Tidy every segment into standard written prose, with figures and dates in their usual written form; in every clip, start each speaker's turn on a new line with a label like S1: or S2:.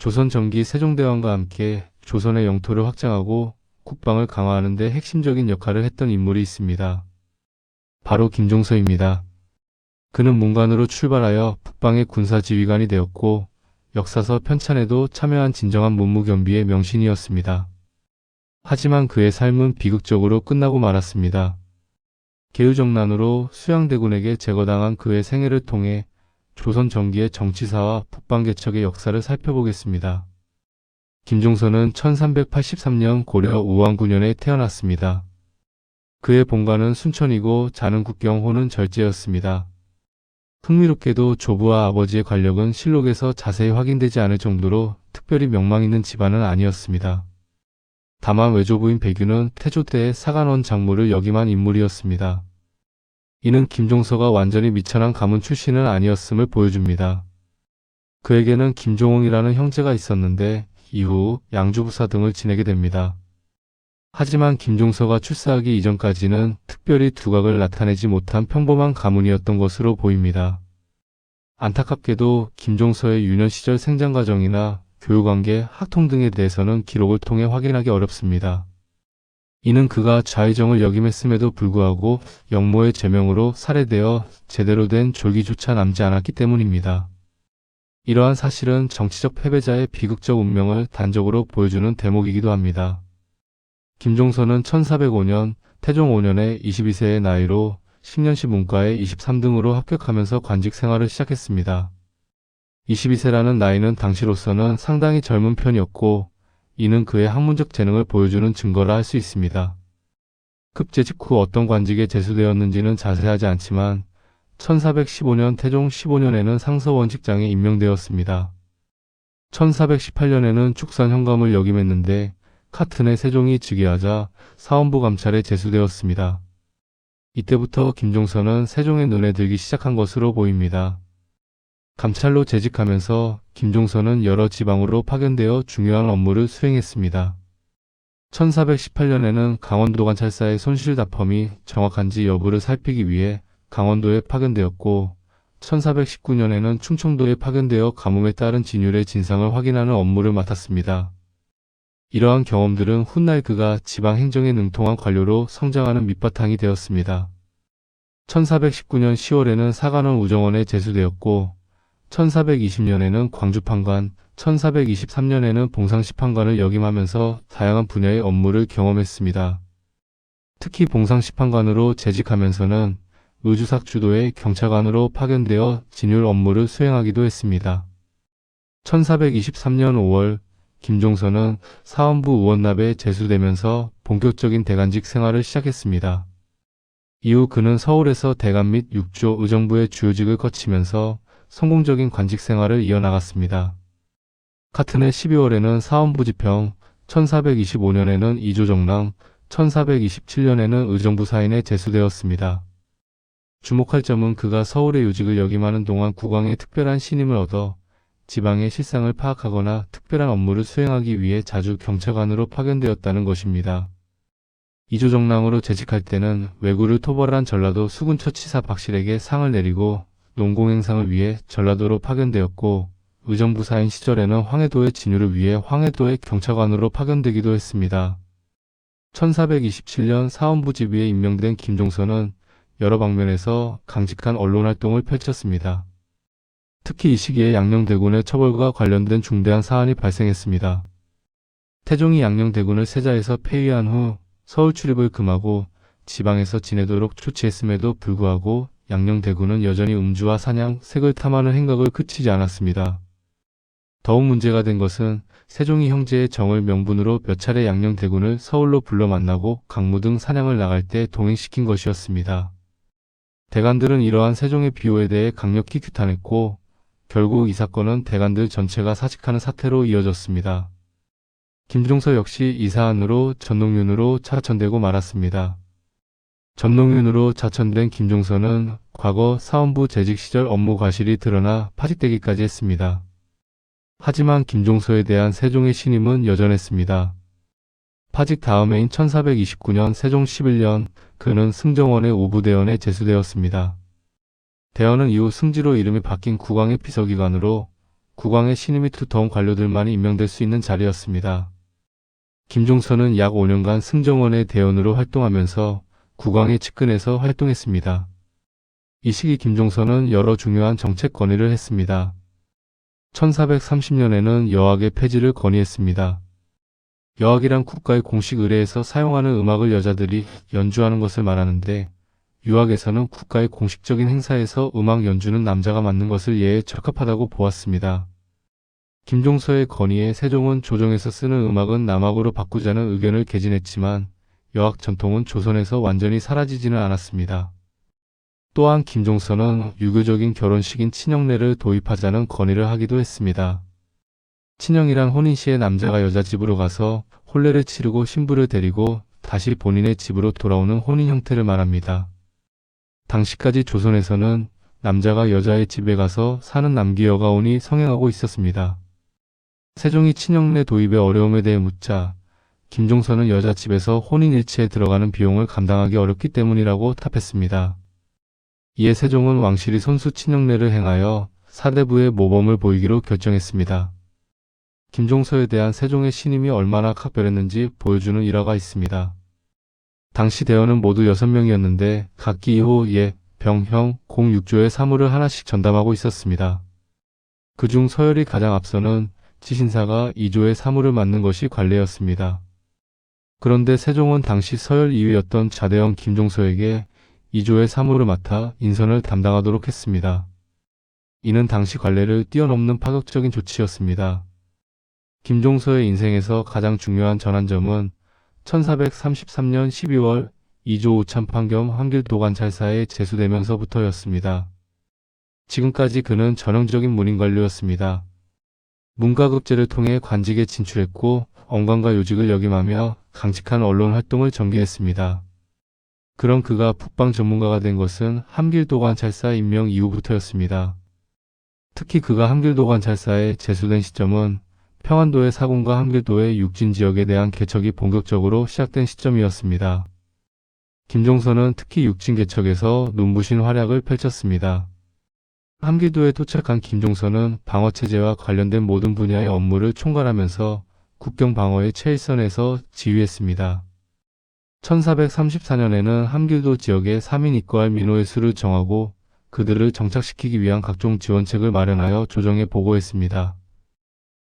S1: 조선 전기 세종대왕과 함께 조선의 영토를 확장하고 국방을 강화하는 데 핵심적인 역할을 했던 인물이 있습니다. 바로 김종서입니다. 그는 문관으로 출발하여 북방의 군사지휘관이 되었고 역사서 편찬에도 참여한 진정한 문무겸비의 명신이었습니다. 하지만 그의 삶은 비극적으로 끝나고 말았습니다. 계유정난으로 수양대군에게 제거당한 그의 생애를 통해 조선 전기의 정치사와 북방개척의 역사를 살펴보겠습니다. 김종서는 1383년 고려 우왕 9년에 태어났습니다. 그의 본가는 순천이고 자는 국경호는 절제였습니다. 흥미롭게도 조부와 아버지의 관력은 실록에서 자세히 확인되지 않을 정도로 특별히 명망 있는 집안은 아니었습니다. 다만 외조부인 배규는 태조 때의 사간원 장모를 역임한 인물이었습니다. 이는 김종서가 완전히 미천한 가문 출신은 아니었음을 보여줍니다. 그에게는 김종응이라는 형제가 있었는데 이후 양주부사 등을 지내게 됩니다. 하지만 김종서가 출사하기 이전까지는 특별히 두각을 나타내지 못한 평범한 가문이었던 것으로 보입니다. 안타깝게도 김종서의 유년 시절 생장 과정이나 교육관계, 학통 등에 대해서는 기록을 통해 확인하기 어렵습니다. 이는 그가 좌의정을 역임했음에도 불구하고 영모의 제명으로 살해되어 제대로 된 졸기조차 남지 않았기 때문입니다. 이러한 사실은 정치적 패배자의 비극적 운명을 단적으로 보여주는 대목이기도 합니다. 김종서는 1405년 태종 5년에 22세의 나이로 10년시 문과에 23등으로 합격하면서 관직 생활을 시작했습니다. 22세라는 나이는 당시로서는 상당히 젊은 편이었고 이는 그의 학문적 재능을 보여주는 증거라 할 수 있습니다. 급제직 후 어떤 관직에 제수되었는지는 자세하지 않지만 1415년 태종 15년에는 상서원직장에 임명되었습니다. 1418년에는 축산 현감을 역임했는데 카튼의 세종이 즉위하자 사원부 감찰에 제수되었습니다. 이때부터 김종서는 세종의 눈에 들기 시작한 것으로 보입니다. 감찰로 재직하면서 김종서는 여러 지방으로 파견되어 중요한 업무를 수행했습니다. 1418년에는 강원도 관찰사의 손실납품이 정확한지 여부를 살피기 위해 강원도에 파견되었고 1419년에는 충청도에 파견되어 가뭄에 따른 진율의 진상을 확인하는 업무를 맡았습니다. 이러한 경험들은 훗날 그가 지방 행정에 능통한 관료로 성장하는 밑바탕이 되었습니다. 1419년 10월에는 사간원 우정원에 제수되었고 1420년에는 광주판관, 1423년에는 봉상시판관을 역임하면서 다양한 분야의 업무를 경험했습니다. 특히 봉상시판관으로 재직하면서는 의주삭 주도의 경찰관으로 파견되어 진율 업무를 수행하기도 했습니다. 1423년 5월 김종서는 사원부 의원납에 제수되면서 본격적인 대관직 생활을 시작했습니다. 이후 그는 서울에서 대관 및 육조 의정부의 주요직을 거치면서 성공적인 관직 생활을 이어나갔습니다. 같은 해 12월에는 사원부지평, 1425년에는 이조정랑, 1427년에는 의정부 사인에 제수되었습니다. 주목할 점은 그가 서울의 요직을 역임하는 동안 국왕의 특별한 신임을 얻어 지방의 실상을 파악하거나 특별한 업무를 수행하기 위해 자주 경찰관으로 파견되었다는 것입니다. 이조정랑으로 재직할 때는 왜구를 토벌한 전라도 수군처치사 박실에게 상을 내리고 농공행상을 위해 전라도로 파견되었고 의정부 사인 시절에는 황해도의 진유를 위해 황해도의 경찰관으로 파견되기도 했습니다. 1427년 사원부지휘에 임명된 김종서는 여러 방면에서 강직한 언론활동을 펼쳤습니다. 특히 이 시기에 양녕대군의 처벌과 관련된 중대한 사안이 발생했습니다. 태종이 양녕대군을 세자에서 폐위한 후 서울 출입을 금하고 지방에서 지내도록 조치했음에도 불구하고 양녕대군은 여전히 음주와 사냥, 색을 탐하는 행각을 그치지 않았습니다. 더욱 문제가 된 것은 세종이 형제의 정을 명분으로 몇 차례 양녕대군을 서울로 불러 만나고 강무 등 사냥을 나갈 때 동행시킨 것이었습니다. 대관들은 이러한 세종의 비호에 대해 강력히 규탄했고 결국 이 사건은 대관들 전체가 사직하는 사태로 이어졌습니다. 김종서 역시 이 사안으로 전농윤으로 차천되고 말았습니다. 전농윤으로 차천된 김종서는 과거 사원부 재직 시절 업무 과실이 드러나 파직되기까지 했습니다. 하지만 김종서에 대한 세종의 신임은 여전했습니다. 파직 다음 해인 1429년 세종 11년 그는 승정원의 오부대원에 제수되었습니다. 대원은 이후 승지로 이름이 바뀐 국왕의 비서기관으로 국왕의 신임이 두터운 관료들만이 임명될 수 있는 자리였습니다. 김종서는 약 5년간 승정원의 대원으로 활동하면서 국왕의 측근에서 활동했습니다. 이 시기 김종서는 여러 중요한 정책 건의를 했습니다. 1430년에는 여학의 폐지를 건의했습니다. 여학이란 국가의 공식 의례에서 사용하는 음악을 여자들이 연주하는 것을 말하는데, 유학에서는 국가의 공식적인 행사에서 음악 연주는 남자가 맡는 것을 예에 적합하다고 보았습니다. 김종서의 건의에 세종은 조정에서 쓰는 음악은 남악으로 바꾸자는 의견을 개진했지만 여학 전통은 조선에서 완전히 사라지지는 않았습니다. 또한 김종서는 유교적인 결혼식인 친형례를 도입하자는 건의를 하기도 했습니다. 친형이란 혼인 시에 남자가 여자 집으로 가서 혼례를 치르고 신부를 데리고 다시 본인의 집으로 돌아오는 혼인 형태를 말합니다. 당시까지 조선에서는 남자가 여자의 집에 가서 사는 남기여가 온이 성행하고 있었습니다. 세종이 친형례 도입의 어려움에 대해 묻자 김종서는 여자 집에서 혼인일치에 들어가는 비용을 감당하기 어렵기 때문이라고 답했습니다. 이에 세종은 왕실이 손수 친형례를 행하여 사대부의 모범을 보이기로 결정했습니다. 김종서에 대한 세종의 신임이 얼마나 각별했는지 보여주는 일화가 있습니다. 당시 대원은 모두 6명이었는데 각기 2호, 예, 병, 형, 공 6조의 사물을 하나씩 전담하고 있었습니다. 그중 서열이 가장 앞서는 지신사가 2조의 사물을 맡는 것이 관례였습니다. 그런데 세종은 당시 서열 2위였던 자대원 김종서에게 2조의 사물을 맡아 인선을 담당하도록 했습니다. 이는 당시 관례를 뛰어넘는 파격적인 조치였습니다. 김종서의 인생에서 가장 중요한 전환점은 1433년 12월 2조 우참판 겸 한길도관찰사에 제수되면서부터였습니다. 지금까지 그는 전형적인 문인관료였습니다. 문과급제를 통해 관직에 진출했고 언관과 요직을 역임하며 강직한 언론 활동을 전개했습니다. 그런 그가 북방 전문가가 된 것은 함길도관찰사 임명 이후부터였습니다. 특히 그가 함길도관찰사에 제수된 시점은 평안도의 사군과 함길도의 육진 지역에 대한 개척이 본격적으로 시작된 시점이었습니다. 김종서는 특히 육진 개척에서 눈부신 활약을 펼쳤습니다. 함길도에 도착한 김종서는 방어체제와 관련된 모든 분야의 업무를 총괄하면서 국경 방어의 최일선에서 지휘했습니다. 1434년에는 함길도 지역에 3인 입거할 민호의 수를 정하고 그들을 정착시키기 위한 각종 지원책을 마련하여 조정에 보고했습니다.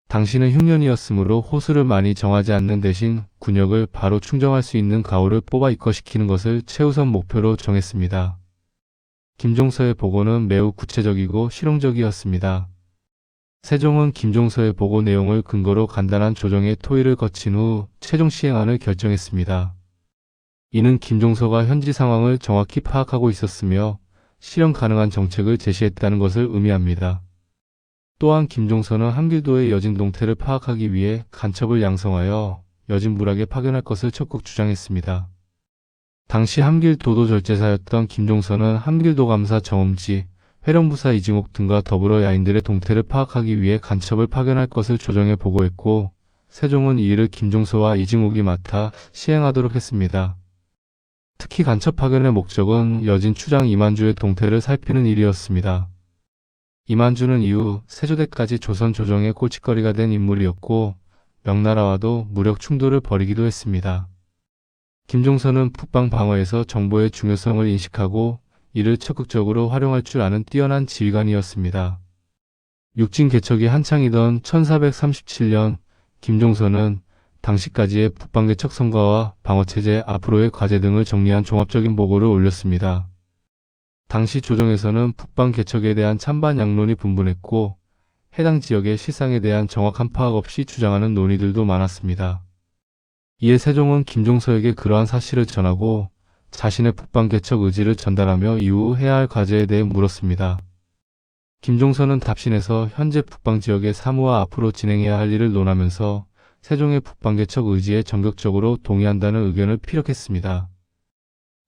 S1: 당시는 흉년이었으므로 호수를 많이 정하지 않는 대신 군역을 바로 충정할 수 있는 가호를 뽑아 입거시키는 것을 최우선 목표로 정했습니다. 김종서의 보고는 매우 구체적이고 실용적이었습니다. 세종은 김종서의 보고 내용을 근거로 간단한 조정의 토의를 거친 후 최종 시행안을 결정했습니다. 이는 김종서가 현지 상황을 정확히 파악하고 있었으며 실현 가능한 정책을 제시했다는 것을 의미합니다. 또한 김종서는 함길도의 여진 동태를 파악하기 위해 간첩을 양성하여 여진 불악에 파견할 것을 적극 주장했습니다. 당시 함길도도 절제사였던 김종서는 함길도 감사 정음지, 회령부사 이징옥 등과 더불어 야인들의 동태를 파악하기 위해 간첩을 파견할 것을 조정에 보고했고 세종은 이 일을 김종서와 이징옥이 맡아 시행하도록 했습니다. 특히 간첩 파견의 목적은 여진 추장 이만주의 동태를 살피는 일이었습니다. 이만주는 이후 세조대까지 조선 조정의 골칫거리가 된 인물이었고 명나라와도 무력 충돌을 벌이기도 했습니다. 김종서는 북방 방어에서 정보의 중요성을 인식하고 이를 적극적으로 활용할 줄 아는 뛰어난 지휘관이었습니다. 육진 개척이 한창이던 1437년 김종서는 당시까지의 북방 개척 성과와 방어체제 앞으로의 과제 등을 정리한 종합적인 보고를 올렸습니다. 당시 조정에서는 북방 개척에 대한 찬반 양론이 분분했고 해당 지역의 실상에 대한 정확한 파악 없이 주장하는 논의들도 많았습니다. 이에 세종은 김종서에게 그러한 사실을 전하고 자신의 북방 개척 의지를 전달하며 이후 해야 할 과제에 대해 물었습니다. 김종서는 답신에서 현재 북방 지역의 사무와 앞으로 진행해야 할 일을 논하면서 세종의 북방 개척 의지에 전격적으로 동의한다는 의견을 피력했습니다.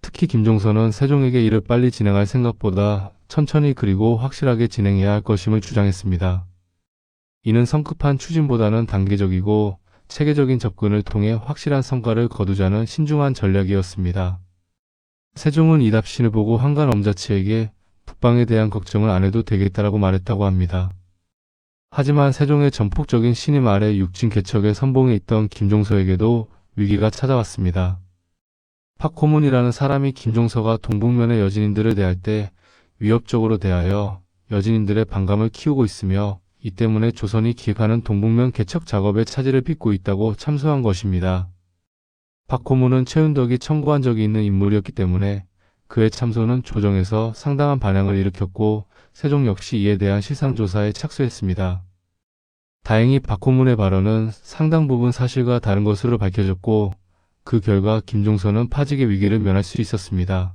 S1: 특히 김종서는 세종에게 이를 빨리 진행할 생각보다 천천히 그리고 확실하게 진행해야 할 것임을 주장했습니다. 이는 성급한 추진보다는 단계적이고 체계적인 접근을 통해 확실한 성과를 거두자는 신중한 전략이었습니다. 세종은 이 답신을 보고 한간 엄자치에게 북방에 대한 걱정을 안 해도 되겠다라고 말했다고 합니다. 하지만 세종의 전폭적인 신임 아래 육진 개척의 선봉에 있던 김종서에게도 위기가 찾아왔습니다. 박호문이라는 사람이 김종서가 동북면의 여진인들을 대할 때 위협적으로 대하여 여진인들의 반감을 키우고 있으며 이 때문에 조선이 기획하는 동북면 개척 작업에 차질을 빚고 있다고 참소한 것입니다. 박호문은 최윤덕이 청구한 적이 있는 인물이었기 때문에 그의 참소는 조정에서 상당한 반향을 일으켰고 세종 역시 이에 대한 실상조사에 착수했습니다. 다행히 박호문의 발언은 상당 부분 사실과 다른 것으로 밝혀졌고 그 결과 김종서는 파직의 위기를 면할 수 있었습니다.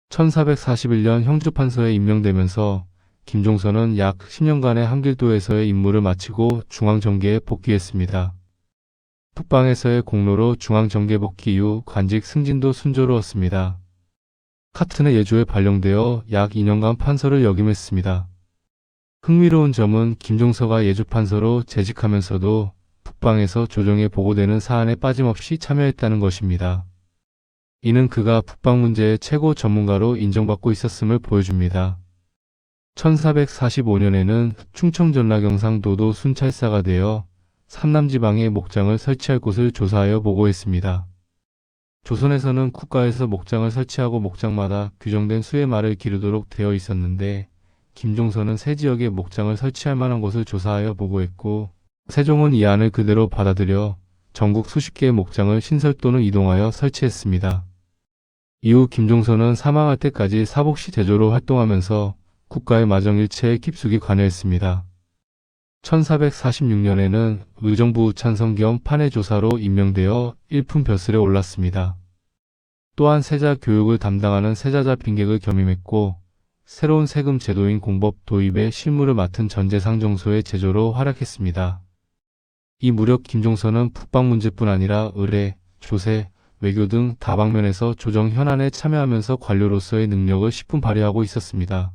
S1: 1441년 형주판서에 임명되면서 김종서는 약 10년간의 한길도에서의 임무를 마치고 중앙정계에 복귀했습니다. 북방에서의 공로로 중앙정계 복귀 이후 관직 승진도 순조로웠습니다. 카튼의 예조에 발령되어 약 2년간 판서를 역임했습니다. 흥미로운 점은 김종서가 예주판서로 재직하면서도 북방에서 조정에 보고되는 사안에 빠짐없이 참여했다는 것입니다. 이는 그가 북방 문제의 최고 전문가로 인정받고 있었음을 보여줍니다. 1445년에는 충청전라경상도도 순찰사가 되어 삼남지방에 목장을 설치할 곳을 조사하여 보고했습니다. 조선에서는 국가에서 목장을 설치하고 목장마다 규정된 수의 말을 기르도록 되어 있었는데 김종서는 새 지역에 목장을 설치할 만한 곳을 조사하여 보고했고 세종은 이 안을 그대로 받아들여 전국 수십 개의 목장을 신설 또는 이동하여 설치했습니다. 이후 김종서는 사망할 때까지 사복시 제조로 활동하면서 국가의 마정일체에 깊숙이 관여했습니다. 1446년에는 의정부 찬성 겸 판해조사로 임명되어 일품 벼슬에 올랐습니다. 또한 세자 교육을 담당하는 세자자 빈객을 겸임했고 새로운 세금 제도인 공법 도입의 실무를 맡은 전제상정소의 제조로 활약했습니다. 이 무렵 김종서는 북방 문제뿐 아니라 의례, 조세, 외교 등 다방면에서 조정 현안에 참여하면서 관료로서의 능력을 십분 발휘하고 있었습니다.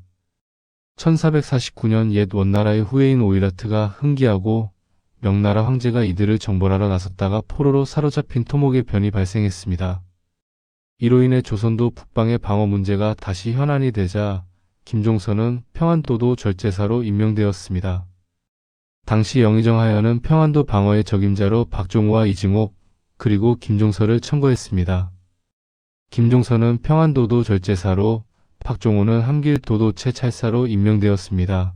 S1: 1449년 옛 원나라의 후예인 오이라트가 흥기하고 명나라 황제가 이들을 정벌하러 나섰다가 포로로 사로잡힌 토목의 변이 발생했습니다. 이로 인해 조선도 북방의 방어 문제가 다시 현안이 되자 김종서는 평안도도 절제사로 임명되었습니다. 당시 영의정 하야는 평안도 방어의 적임자로 박종우와 이징옥 그리고 김종서를 청구했습니다. 김종서는 평안도도 절제사로 박종우는 함길도도체 찰사로 임명되었습니다.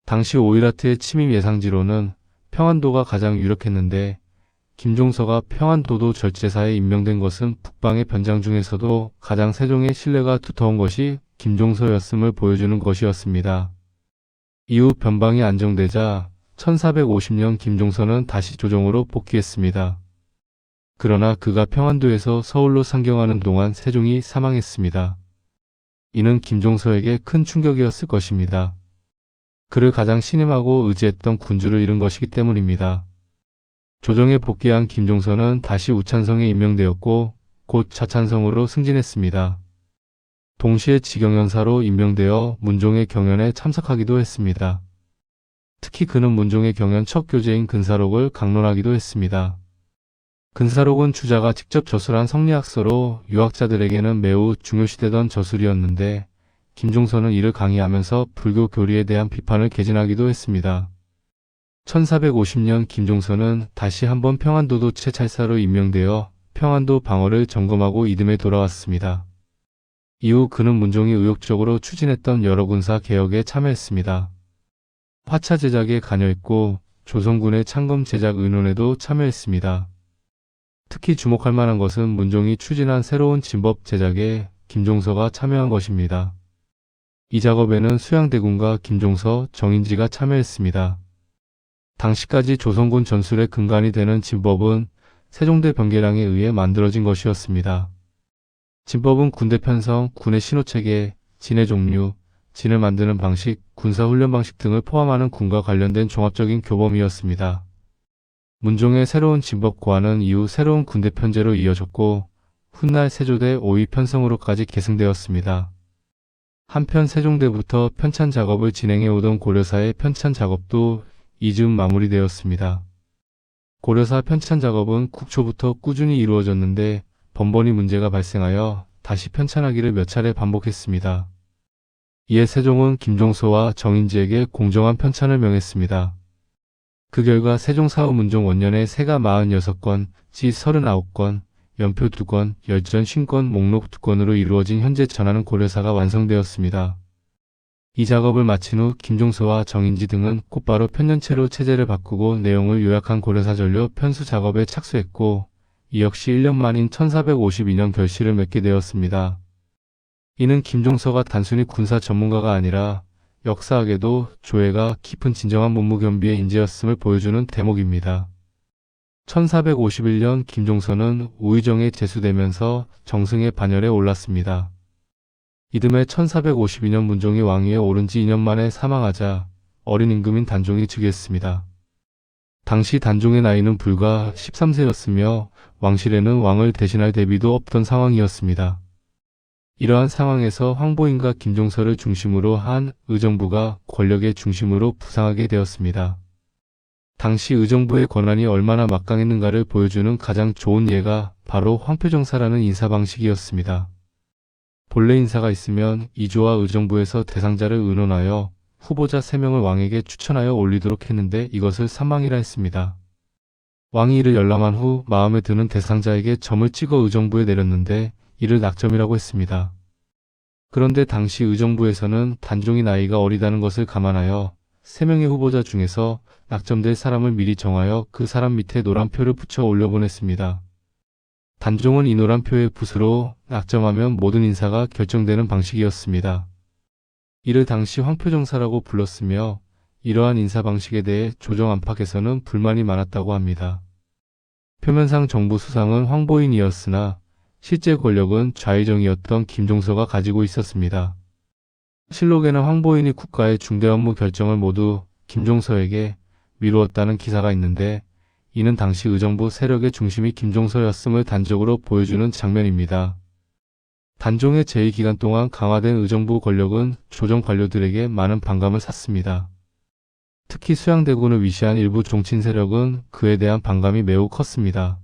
S1: 당시 오이라트의 침입 예상지로는 평안도가 가장 유력했는데 김종서가 평안도도 절제사에 임명된 것은 북방의 변장 중에서도 가장 세종의 신뢰가 두터운 것이 김종서였음을 보여주는 것이었습니다. 이후 변방이 안정되자 1450년 김종서는 다시 조정으로 복귀했습니다. 그러나 그가 평안도에서 서울로 상경하는 동안 세종이 사망했습니다. 이는 김종서에게 큰 충격이었을 것입니다. 그를 가장 신임하고 의지했던 군주를 잃은 것이기 때문입니다. 조정에 복귀한 김종서는 다시 우찬성에 임명되었고 곧 자찬성으로 승진했습니다. 동시에 지경연사로 임명되어 문종의 경연에 참석하기도 했습니다. 특히 그는 문종의 경연 첫 교재인 근사록을 강론하기도 했습니다. 근사록은 주자가 직접 저술한 성리학서로 유학자들에게는 매우 중요시되던 저술이었는데 김종서는 이를 강의하면서 불교 교리에 대한 비판을 개진하기도 했습니다. 1450년 김종서는 다시 한번 평안도도체 찰사로 임명되어 평안도 방어를 점검하고 이듬해 돌아왔습니다. 이후 그는 문종이 의욕적으로 추진했던 여러 군사 개혁에 참여했습니다. 화차 제작에 관여했고 조선군의 창검 제작 의논에도 참여했습니다. 특히 주목할 만한 것은 문종이 추진한 새로운 진법 제작에 김종서가 참여한 것입니다. 이 작업에는 수양대군과 김종서, 정인지가 참여했습니다. 당시까지 조선군 전술의 근간이 되는 진법은 세종대 변계량에 의해 만들어진 것이었습니다. 진법은 군대 편성, 군의 신호체계, 진의 종류, 진을 만드는 방식, 군사훈련 방식 등을 포함하는 군과 관련된 종합적인 교범이었습니다. 문종의 새로운 진법 고안은 이후 새로운 군대 편제로 이어졌고 훗날 세조대 5위 편성으로까지 계승되었습니다. 한편 세종대부터 편찬 작업을 진행해 오던 고려사의 편찬 작업도 이즈음 마무리되었습니다. 고려사 편찬 작업은 국초부터 꾸준히 이루어졌는데 번번이 문제가 발생하여 다시 편찬하기를 몇 차례 반복했습니다. 이에 세종은 김종서와 정인지에게 공정한 편찬을 명했습니다. 그 결과 세종 사후문종 원년에 세가 46권, 지 39권, 연표 2권, 열전 50권, 목록 2권으로 이루어진 현재 전하는 고려사가 완성되었습니다. 이 작업을 마친 후 김종서와 정인지 등은 곧바로 편년체로 체제를 바꾸고 내용을 요약한 고려사전료 편수 작업에 착수했고, 이 역시 1년 만인 1452년 결실을 맺게 되었습니다. 이는 김종서가 단순히 군사 전문가가 아니라 역사학에도 조예가 깊은 진정한 문무겸비의 인재였음을 보여주는 대목입니다. 1451년 김종서는 우의정에 제수되면서 정승의 반열에 올랐습니다. 이듬해 1452년 문종이 왕위에 오른 지 2년 만에 사망하자 어린 임금인 단종이 즉위했습니다. 당시 단종의 나이는 불과 13세였으며 왕실에는 왕을 대신할 대비도 없던 상황이었습니다. 이러한 상황에서 황보인과 김종서를 중심으로 한 의정부가 권력의 중심으로 부상하게 되었습니다. 당시 의정부의 권한이 얼마나 막강했는가를 보여주는 가장 좋은 예가 바로 황표정사라는 인사 방식이었습니다. 본래 인사가 있으면 이조와 의정부에서 대상자를 의논하여 후보자 3명을 왕에게 추천하여 올리도록 했는데 이것을 삼망이라 했습니다. 왕이 이를 열람한 후 마음에 드는 대상자에게 점을 찍어 의정부에 내렸는데 이를 낙점이라고 했습니다. 그런데 당시 의정부에서는 단종이 나이가 어리다는 것을 감안하여 3명의 후보자 중에서 낙점될 사람을 미리 정하여 그 사람 밑에 노란표를 붙여 올려보냈습니다. 단종은 이 노란표의 붓으로 낙점하면 모든 인사가 결정되는 방식이었습니다. 이를 당시 황표정사라고 불렀으며 이러한 인사 방식에 대해 조정 안팎에서는 불만이 많았다고 합니다. 표면상 정부 수상은 황보인이었으나 실제 권력은 좌의정이었던 김종서가 가지고 있었습니다. 실록에는 황보인이 국가의 중대 업무 결정을 모두 김종서에게 미루었다는 기사가 있는데 이는 당시 의정부 세력의 중심이 김종서였음을 단적으로 보여주는 장면입니다. 단종의 제2기간 동안 강화된 의정부 권력은 조정 관료들에게 많은 반감을 샀습니다. 특히 수양대군을 위시한 일부 종친 세력은 그에 대한 반감이 매우 컸습니다.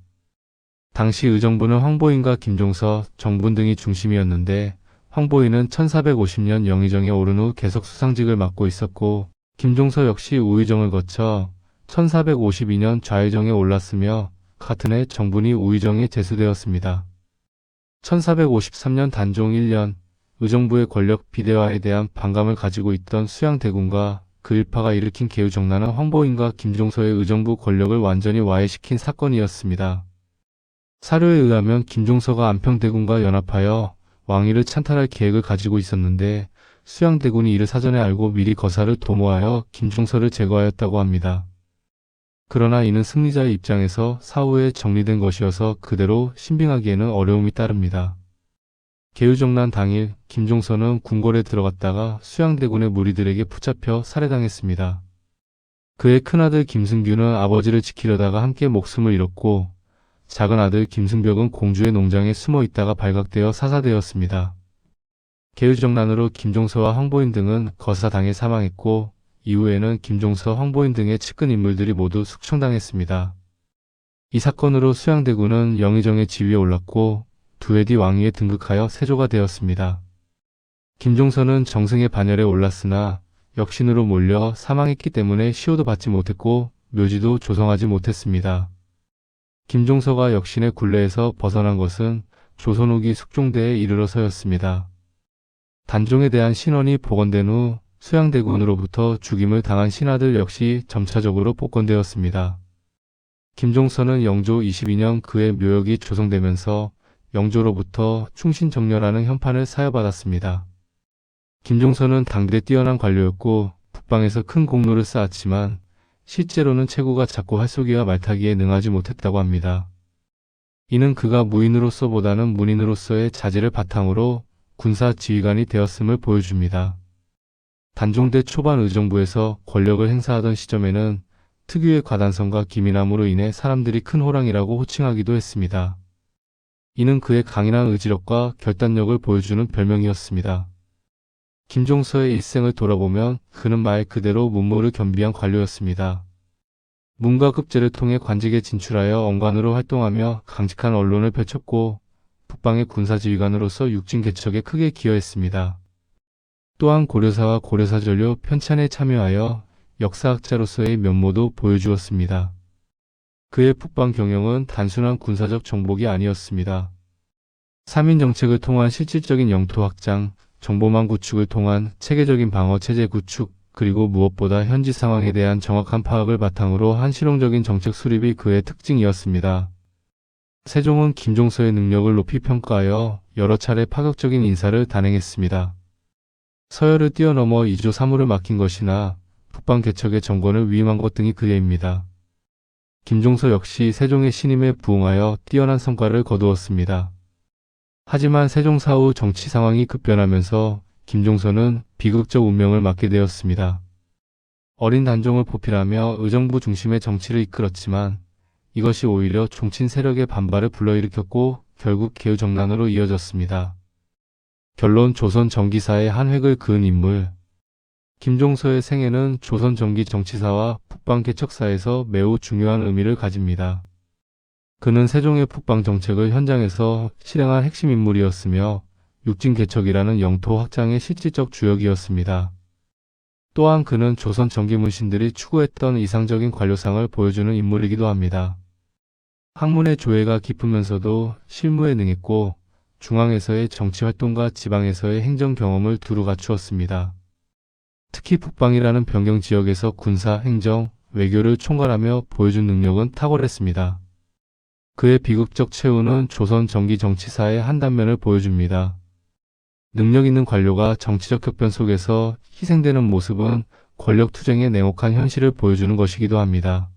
S1: 당시 의정부는 황보인과 김종서, 정분 등이 중심이었는데 황보인은 1450년 영의정에 오른 후 계속 수상직을 맡고 있었고 김종서 역시 우의정을 거쳐 1452년 좌의정에 올랐으며 같은 해 정분이 우의정에 제수되었습니다. 1453년 단종 1년 의정부의 권력 비대화에 대한 반감을 가지고 있던 수양대군과 그 일파가 일으킨 계유정난은 황보인과 김종서의 의정부 권력을 완전히 와해시킨 사건이었습니다. 사료에 의하면 김종서가 안평대군과 연합하여 왕위를 찬탈할 계획을 가지고 있었는데 수양대군이 이를 사전에 알고 미리 거사를 도모하여 김종서를 제거하였다고 합니다. 그러나 이는 승리자의 입장에서 사후에 정리된 것이어서 그대로 신빙하기에는 어려움이 따릅니다. 계유정난 당일 김종서는 궁궐에 들어갔다가 수양대군의 무리들에게 붙잡혀 살해당했습니다. 그의 큰아들 김승규는 아버지를 지키려다가 함께 목숨을 잃었고 작은 아들 김승벽은 공주의 농장에 숨어 있다가 발각되어 사사되었습니다. 계유정난으로 김종서와 황보인 등은 거사당해 사망했고 이후에는 김종서, 황보인 등의 측근 인물들이 모두 숙청당했습니다. 이 사건으로 수양대군은 영의정의 지위에 올랐고 2해 뒤 왕위에 등극하여 세조가 되었습니다. 김종서는 정승의 반열에 올랐으나 역신으로 몰려 사망했기 때문에 시호도 받지 못했고 묘지도 조성하지 못했습니다. 김종서가 역신의 굴레에서 벗어난 것은 조선 후기 숙종대에 이르러서였습니다. 단종에 대한 신원이 복원된 후 수양대군으로부터 죽임을 당한 신하들 역시 점차적으로 복권되었습니다. 김종서는 영조 22년 그의 묘역이 조성되면서 영조로부터 충신정렬하는 현판을 사여받았습니다. 김종서는 당대 뛰어난 관료였고 북방에서 큰 공로를 쌓았지만 실제로는 체구가 작고 활쏘기와 말타기에 능하지 못했다고 합니다. 이는 그가 무인으로서보다는 문인으로서의 자질을 바탕으로 군사 지휘관이 되었음을 보여줍니다. 단종대 초반 의정부에서 권력을 행사하던 시점에는 특유의 과단성과 기민함으로 인해 사람들이 큰 호랑이라고 호칭하기도 했습니다. 이는 그의 강인한 의지력과 결단력을 보여주는 별명이었습니다. 김종서의 일생을 돌아보면 그는 말 그대로 문무를 겸비한 관료였습니다. 문과 급제를 통해 관직에 진출하여 언관으로 활동하며 강직한 언론을 펼쳤고 북방의 군사지휘관으로서 육진 개척에 크게 기여했습니다. 또한 고려사와 고려사전료 편찬에 참여하여 역사학자로서의 면모도 보여주었습니다. 그의 북방 경영은 단순한 군사적 정복이 아니었습니다. 3인 정책을 통한 실질적인 영토 확장, 정보망 구축을 통한 체계적인 방어 체제 구축, 그리고 무엇보다 현지 상황에 대한 정확한 파악을 바탕으로 한 실용적인 정책 수립이 그의 특징이었습니다. 세종은 김종서의 능력을 높이 평가하여 여러 차례 파격적인 인사를 단행했습니다. 서열을 뛰어넘어 이조 사무를 맡긴 것이나 북방 개척의 정권을 위임한 것 등이 그 예입니다. 김종서 역시 세종의 신임에 부응하여 뛰어난 성과를 거두었습니다. 하지만 세종 사후 정치 상황이 급변하면서 김종서는 비극적 운명을 맞게 되었습니다. 어린 단종을 포필하며 의정부 중심의 정치를 이끌었지만 이것이 오히려 종친 세력의 반발을 불러일으켰고 결국 개우정난으로 이어졌습니다. 결론 조선 정기사의 한 획을 그은 인물. 김종서의 생애는 조선 정기 정치사와 북방 개척사에서 매우 중요한 의미를 가집니다. 그는 세종의 북방 정책을 현장에서 실행한 핵심 인물이었으며 육진 개척이라는 영토 확장의 실질적 주역이었습니다. 또한 그는 조선 정기 문신들이 추구했던 이상적인 관료상을 보여주는 인물이기도 합니다. 학문의 조예가 깊으면서도 실무에 능했고 중앙에서의 정치 활동과 지방에서의 행정 경험을 두루 갖추었습니다. 특히 북방이라는 변경 지역에서 군사, 행정, 외교를 총괄하며 보여준 능력은 탁월했습니다. 그의 비극적 최후는 조선 정기 정치사의 한 단면을 보여줍니다. 능력 있는 관료가 정치적 격변 속에서 희생되는 모습은 권력 투쟁의 냉혹한 현실을 보여주는 것이기도 합니다.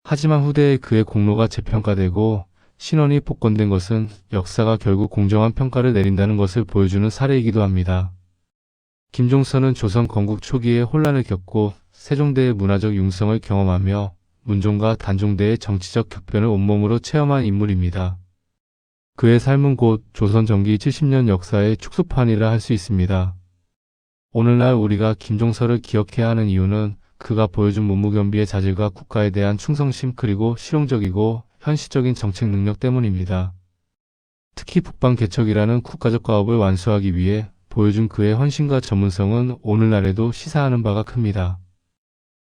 S1: 하지만 후대에 그의 공로가 재평가되고 신원이 복권된 것은 역사가 결국 공정한 평가를 내린다는 것을 보여주는 사례이기도 합니다. 김종서는 조선 건국 초기에 혼란을 겪고 세종대의 문화적 융성을 경험하며 문종과 단종대의 정치적 격변을 온몸으로 체험한 인물입니다. 그의 삶은 곧 조선 정기 70년 역사의 축소판이라 할 수 있습니다. 오늘날 우리가 김종서를 기억해야 하는 이유는 그가 보여준 문무겸비의 자질과 국가에 대한 충성심 그리고 실용적이고 현실적인 정책 능력 때문입니다. 특히 북방 개척이라는 국가적 과업을 완수하기 위해 보여준 그의 헌신과 전문성은 오늘날에도 시사하는 바가 큽니다.